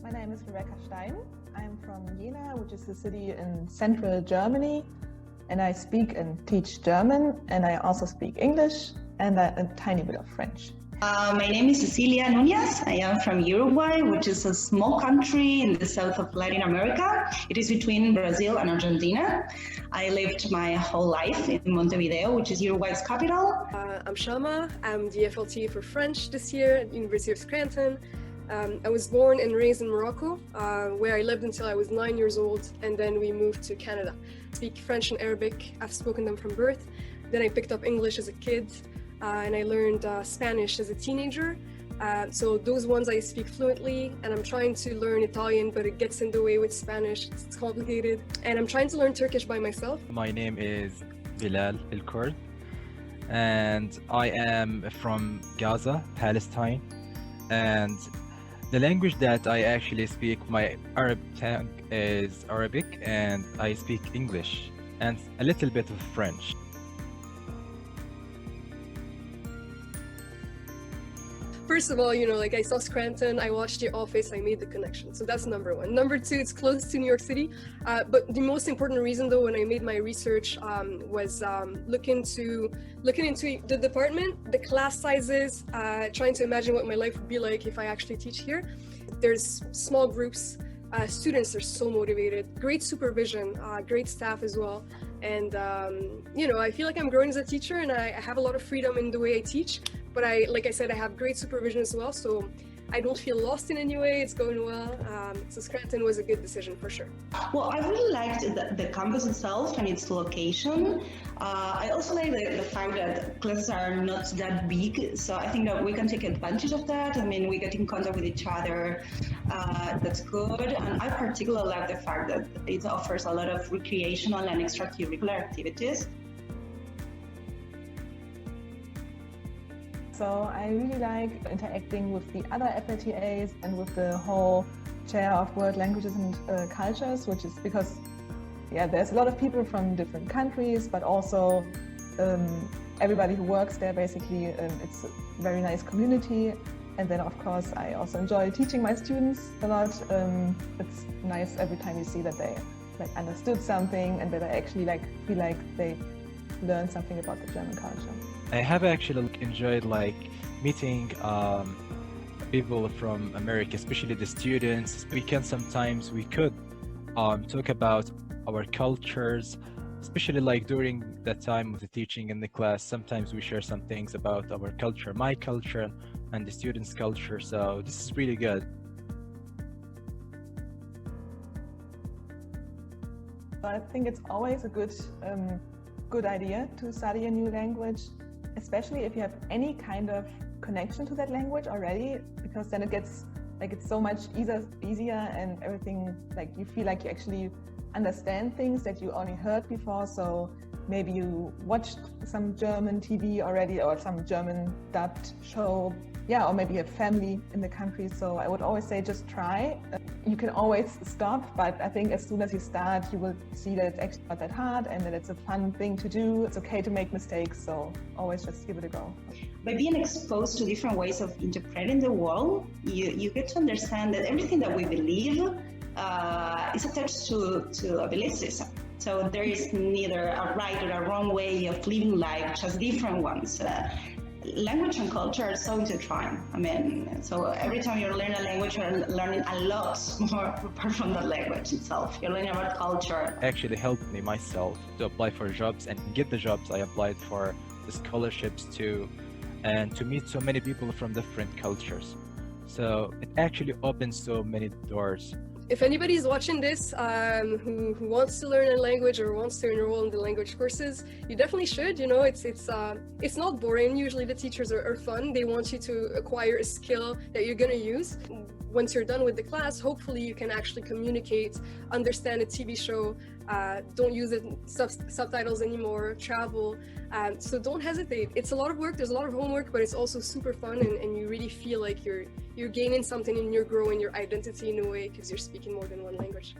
My name is Rebecca Stein. I'm from Jena, which is a city in central Germany, and I speak and teach German, and I also speak English and a tiny bit of French. My name is Cecilia Nunez. I am from Uruguay, which is a small country in the south of Latin America. It is between Brazil and Argentina. I lived my whole life in Montevideo, which is Uruguay's capital. I'm Shama. I'm the FLT for French this year at the University of Scranton. I was born and raised in Morocco, where I lived until I was 9 years old, and then we moved to Canada. I speak French and Arabic. I've spoken them from birth. Then I picked up English as a kid, and I learned Spanish as a teenager. So those ones I speak fluently, and I'm trying to learn Italian, but it gets in the way with Spanish. It's complicated. And I'm trying to learn Turkish by myself. My name is Bilal El Kurd, and I am from Gaza, Palestine. And the language that I actually speak, my Arab tongue is Arabic, and I speak English and a little bit of French. First of all, I saw Scranton, I watched your office, I made the connection. So that's number one. Number two, it's close to New York City. But the most important reason, though, when I made my research was looking into the department, the class sizes, trying to imagine what my life would be like if I actually teach here. There's small groups. Students are so motivated, great supervision, great staff as well. And, I feel like I'm growing as a teacher, and I have a lot of freedom in the way I teach. But like I said, I have great supervision as well, so I don't feel lost in any way. It's going well. So Scranton was a good decision for sure. Well, I really liked the campus itself and its location. I also like the fact that classes are not that big, so I think that we can take advantage of that. I mean, we get in contact with each other. That's good. And I particularly like the fact that it offers a lot of recreational and extracurricular activities. So I really like interacting with the other FLTAs and with the whole chair of world languages and cultures, which is because, there's a lot of people from different countries, but also everybody who works there, basically, it's a very nice community. And then, of course, I also enjoy teaching my students a lot. It's nice every time you see that they understood something and that I actually feel like they learned something about the German culture. I have actually enjoyed meeting people from America, especially the students. We could talk about our cultures, especially during that time of the teaching in the class. Sometimes we share some things about our culture, my culture and the students' culture. So this is really good. So I think it's always a good idea to study a new language, especially if you have any kind of connection to that language already, because then it gets it's so much easier and everything, you feel like you actually understand things that you only heard before. So maybe you watched some German TV already or some German dubbed show, or maybe you have family in the country. So I would always say just try. You can always stop, but I think as soon as you start, you will see that it's actually not that hard and that it's a fun thing to do. It's okay to make mistakes, so always just give it a go. By being exposed to different ways of interpreting the world, you get to understand that everything that we believe is attached to a belief system. So there is neither a right or a wrong way of living life, just different ones. Language and culture are so intertwined. So every time you learn a language, you're learning a lot more apart from the language itself. You're learning about culture. Actually helped me myself to apply for jobs and get the jobs I applied for, the scholarships too, and to meet so many people from different cultures. So it actually opens so many doors. If anybody's watching this who wants to learn a language or wants to enroll in the language courses, you definitely should. It's not boring. Usually the teachers are fun. They want you to acquire a skill that you're going to use. Once you're done with the class, hopefully you can actually communicate, understand a TV show, don't use it subtitles anymore, travel. So don't hesitate. It's a lot of work. There's a lot of homework, but it's also super fun, and you really feel like you're gaining something and you're growing your identity in a way because you're speaking more than one language.